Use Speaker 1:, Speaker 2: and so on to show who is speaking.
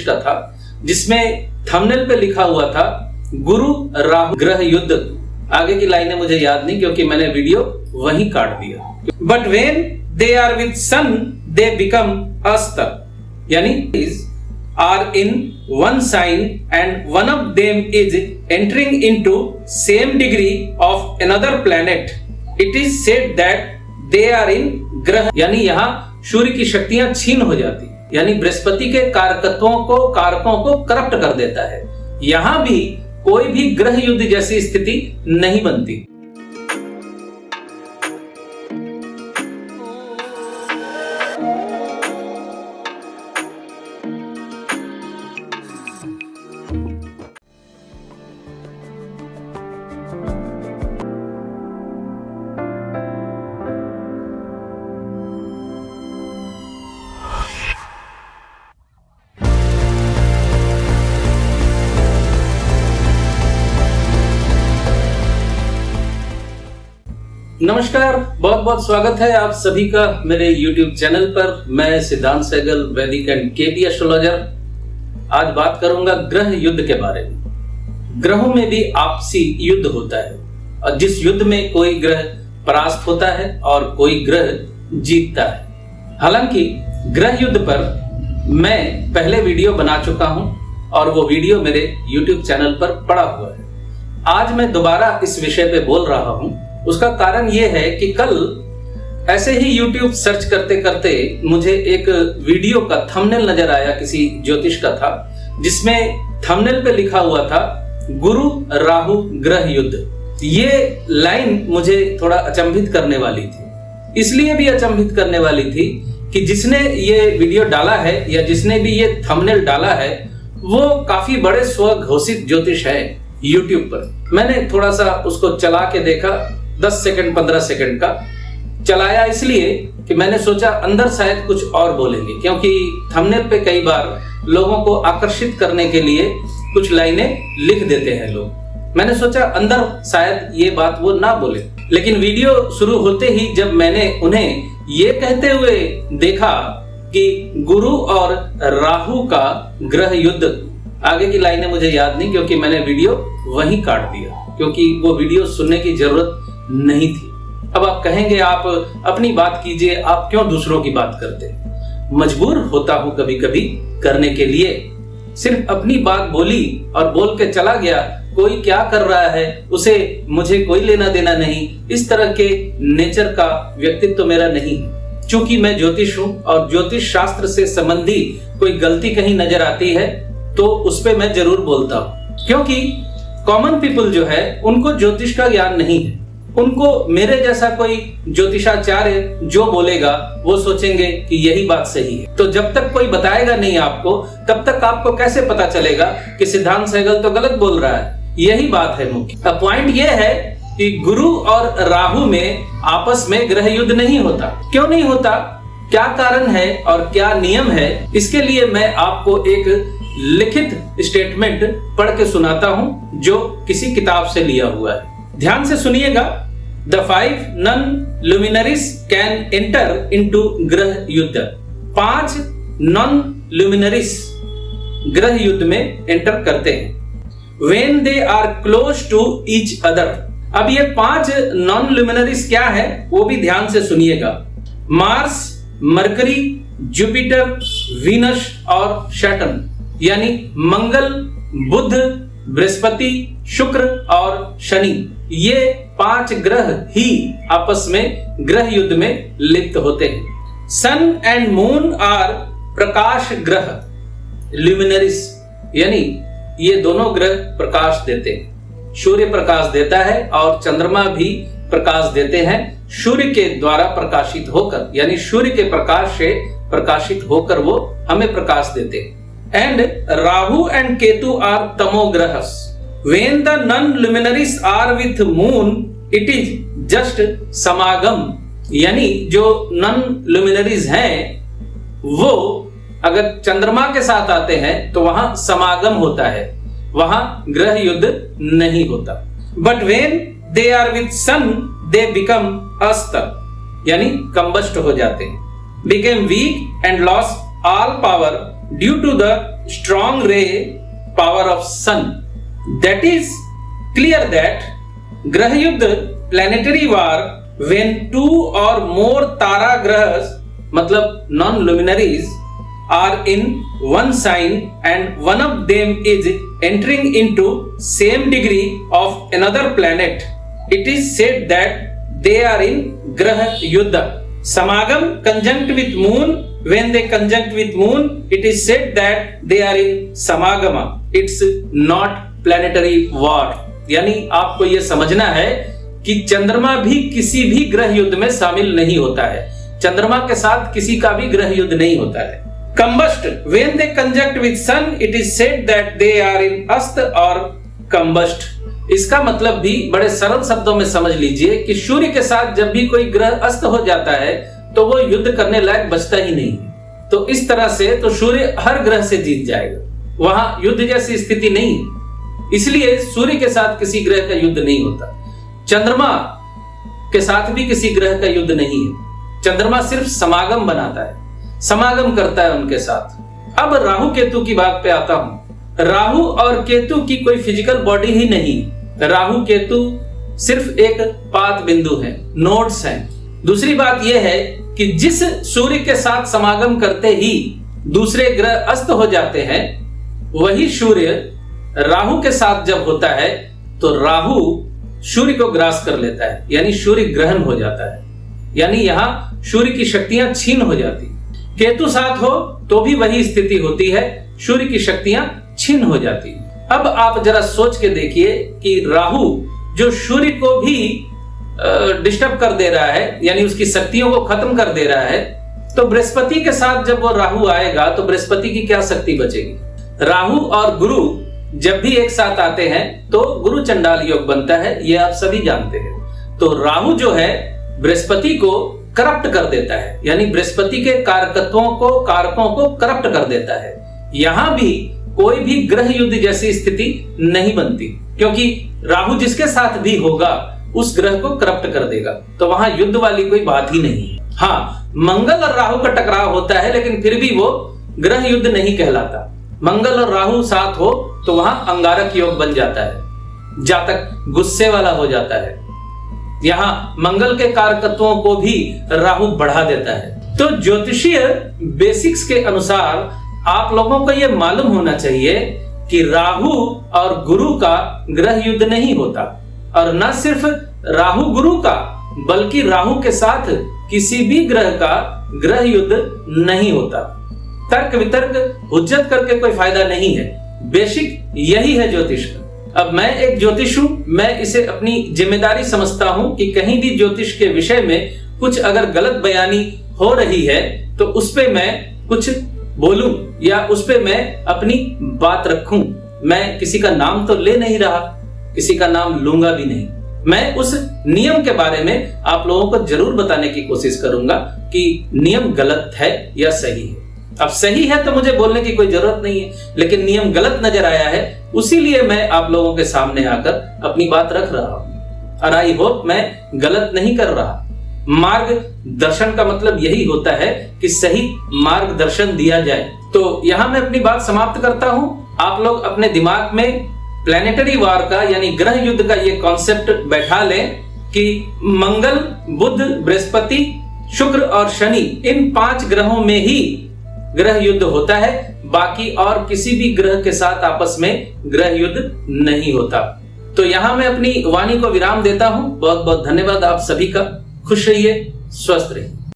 Speaker 1: का था जिसमें थंबनेल पे लिखा हुआ था गुरु राहु ग्रह युद्ध। आगे की लाइनें मुझे याद नहीं क्योंकि मैंने वीडियो वहीं काट दिया। But when they are with son they become अस्तर, यानी are in one sign and one of them is entering into same degree of another planet, it is said that they are in ग्रह, यानी यहाँ सूर्य की शक्तियां छीन हो जाती, यानी बृहस्पति के कारकों को करप्ट कर देता है। यहाँ भी कोई भी ग्रह युद्ध जैसी स्थिति नहीं बनती। नमस्कार, बहुत बहुत स्वागत है आप सभी का मेरे YouTube चैनल पर। मैं सिद्धांत सहगल, वैदिक एंड केपी एस्ट्रोलॉजर। आज बात करूंगा ग्रह युद्ध के बारे में। ग्रहों में भी आपसी युद्ध होता है और जिस युद्ध में कोई ग्रह परास्त होता है और कोई ग्रह जीतता है। हालांकि ग्रह युद्ध पर मैं पहले वीडियो बना चुका हूं और वो वीडियो मेरे YouTube चैनल पर पड़ा हुआ है। आज मैं दोबारा इस विषय पे बोल रहा हूं। उसका कारण यह है कि कल ऐसे ही YouTube सर्च करते करते मुझे एक वीडियो का थंबनेल नजर आया, किसी ज्योतिष का था, जिसमें थंबनेल पे लिखा हुआ था गुरु राहु ग्रह युद्ध। ये लाइन मुझे थोड़ा अचंभित करने वाली थी। इसलिए भी अचंभित करने वाली थी कि जिसने ये वीडियो डाला है या जिसने भी ये थंबनेल डाला है वो काफी बड़े स्वघोषित ज्योतिष है YouTube पर। मैंने थोड़ा सा उसको चला के देखा, 10 सेकंड 15 सेकंड का चलाया, इसलिए कि मैंने सोचा अंदर शायद कुछ और बोलेंगे, क्योंकि थंबनेल पे कई बार लोगों को आकर्षित करने के लिए कुछ लाइनें लिख देते हैं लोग। मैंने सोचा अंदर शायद ये बात वो ना बोले, लेकिन वीडियो शुरू होते ही जब मैंने उन्हें ये कहते हुए देखा कि गुरु और राहु का ग्रह युद्ध, आगे की लाइनें मुझे याद नहीं क्योंकि मैंने वीडियो वहीं काट दिया, क्योंकि वो वीडियो सुनने की जरूरत नहीं थी। अब आप कहेंगे आप अपनी बात कीजिए, आप क्यों दूसरों की बात करते हैं। मजबूर होता हूं कभी कभी करने के लिए। सिर्फ अपनी बात बोली और बोल के चला गया, कोई क्या कर रहा है उसे मुझे कोई लेना देना नहीं, इस तरह के नेचर का व्यक्तित्व तो मेरा नहीं है। चूंकि मैं ज्योतिष हूं और ज्योतिष शास्त्र से संबंधी कोई गलती कहीं नजर आती है तो उस पर मैं जरूर बोलता हूं, क्योंकि कॉमन पीपल जो है उनको ज्योतिष का ज्ञान नहीं है। उनको मेरे जैसा कोई ज्योतिषाचार्य जो बोलेगा वो सोचेंगे कि यही बात सही है। तो जब तक कोई बताएगा नहीं आपको, तब तक आपको कैसे पता चलेगा कि सिद्धांत सहगल तो गलत बोल रहा है। यही बात है मुख्य। पॉइंट ये है कि गुरु और राहु में आपस में ग्रह युद्ध नहीं होता। क्यों नहीं होता, क्या कारण है और क्या नियम है, इसके लिए मैं आपको एक लिखित स्टेटमेंट पढ़ के सुनाता हूं जो किसी किताब से लिया हुआ है। ध्यान से सुनिएगा। The 5 non-luminaries can enter into ग्रह युद्ध। 5 non-luminaries ग्रह युद्ध में एंटर करते हैं when they are close to each other। अब ये 5 non-luminaries क्या है वो भी ध्यान से सुनिएगा। मार्स, मरकरी, जुपिटर, वीनस और सैटर्न, यानी मंगल, बुध, बृहस्पति, शुक्र और शनि, ये 5 ग्रह ही आपस में ग्रह युद्ध में लिप्त होते हैं। सन एंड मून आर प्रकाश ग्रह ल्यूमिनरीज, यानी ये दोनों ग्रह प्रकाश देते हैं। सूर्य प्रकाश देता है और चंद्रमा भी प्रकाश देते हैं सूर्य के द्वारा प्रकाशित होकर, यानी सूर्य के प्रकाश से प्रकाशित होकर वो हमें प्रकाश देते हैं। And Rahu and Ketu are tamographs. When the non-luminaries are with moon, it is just समागम, यानी जो non-luminaries हैं वो अगर चंद्रमा के साथ आते हैं तो वहां समागम होता है, वहां ग्रह युद्ध नहीं होता। But when they are with sun, they become अस्तर, यानी कंबस्ट हो जाते हैं, became weak and lost all power due to the strong ray power of sun. That is clear that Grah Yuddha, planetary war, when two or more Tara Grahas, matlab non-luminaries, are in one sign and one of them is entering into same degree of another planet, it is said that they are in Grah Yuddha. Samagam conjunct with moon, when they conjunct with moon, it is said that they are in Samagama. It's not planetary war. यानी आपको यह समझना है कि चंद्रमा भी किसी भी ग्रह युद्ध में शामिल नहीं होता है, चंद्रमा के साथ किसी का भी ग्रह युद्ध नहीं होता है। Combust, when they conjunct with sun, it is said that they are in ast or combust. इसका मतलब भी बड़े सरल शब्दों में समझ लीजिए कि सूर्य के साथ जब भी कोई ग्रह अस्त हो जाता है तो वो युद्ध करने लायक बचता ही नहीं है। तो इस तरह से तो सूर्य हर ग्रह से जीत जाएगा, वहां युद्ध जैसी स्थिति नहीं है। इसलिए सूर्य के साथ किसी ग्रह का युद्ध नहीं होता, चंद्रमा के साथ भी किसी ग्रह का युद्ध नहीं है। चंद्रमा सिर्फ समागम बनाता है, समागम करता है उनके साथ। अब राहु केतु की बात पे आता हूं। राहु और केतु की कोई फिजिकल बॉडी ही नहीं, राहु केतु सिर्फ एक पात बिंदु है, नोड्स हैं। दूसरी बात यह है कि जिस सूर्य के साथ समागम करते ही दूसरे ग्रह अस्त हो जाते हैं, वही सूर्य राहु के साथ जब होता है तो राहु सूर्य को ग्रास कर लेता है, यानी सूर्य ग्रहण हो जाता है, यानी यहां सूर्य की शक्तियां छीन हो जाती। केतु साथ हो तो भी वही स्थिति होती है, सूर्य की शक्तियां छीन हो जाती। अब आप जरा सोच के देखिए कि राहु जो सूर्य को भी डिस्टर्ब कर दे रहा है, यानी उसकी शक्तियों को खत्म कर दे रहा है, तो बृहस्पति के साथ जब वो राहु आएगा तो बृहस्पति की क्या शक्ति बचेगी। राहु और गुरु जब भी एक साथ आते हैं तो गुरु चंडाल योग बनता है, ये आप सभी जानते हैं। तो राहु जो है बृहस्पति को करप्ट कर देता है, यानी बृहस्पति के कारकों को करप्ट कर देता है। यहां भी कोई भी ग्रह युद्ध जैसी स्थिति नहीं बनती, क्योंकि राहु जिसके साथ भी होगा उस ग्रह को करप्ट कर देगा, तो वहां युद्ध वाली कोई बात ही नहीं है। हाँ, मंगल और राहु का टकराव होता है, लेकिन फिर भी वो ग्रह युद्ध नहीं कहलाता। मंगल और राहु साथ हो तो वहां अंगारक योग बन जाता है, जातक गुस्से वाला हो जाता है। यहां मंगल के कारकत्वों को भी राहु बढ़ा देता है। तो ज्योतिषीय बेसिक्स के अनुसार आप लोगों को यह मालूम होना चाहिए कि राहु और गुरु का ग्रह युद्ध नहीं होता, और न सिर्फ राहु गुरु का, बल्कि राहु के साथ किसी भी ग्रह का ग्रह युद्ध नहीं होता। तर्क वितर्क हुज्जत करके कोई फायदा नहीं है, बेसिक यही है ज्योतिष का। अब मैं एक ज्योतिष हूं, मैं इसे अपनी जिम्मेदारी समझता हूं कि कहीं भी ज्योतिष के विषय में कुछ अगर गलत बयानी हो रही है तो उस पे मैं कुछ बोलूं या उस पे मैं अपनी बात रखूं। मैं किसी का नाम तो ले नहीं रहा, किसी का नाम लूंगा भी नहीं। मैं उस नियम के बारे में आप लोगों को जरूर बताने की कोशिश करूंगा कि नियम गलत है या सही है। अब सही है तो मुझे बोलने की कोई जरूरत नहीं है, लेकिन नियम गलत नजर आया है, उसीलिए मैं आप लोगों के सामने आकर अपनी बात रख रहा हूं, और आई होप मैं गलत नहीं कर रहा। मार्गदर्शन का मतलब यही होता है कि सही मार्गदर्शन दिया जाए। तो यहां मैं अपनी बात समाप्त करता हूं। आप लोग अपने दिमाग में प्लैनेटरी वार का यानी ग्रह युद्ध का ये कॉन्सेप्ट बैठा लें कि मंगल, बुध, बृहस्पति, शुक्र और शनि, इन 5 ग्रहों में ही ग्रह युद्ध होता है, बाकी और किसी भी ग्रह के साथ आपस में ग्रह युद्ध नहीं होता। तो यहां मैं अपनी वाणी को विराम देता हूं। बहुत बहुत धन्यवाद आप सभी का। खुश रहिए, स्वस्थ रहिए।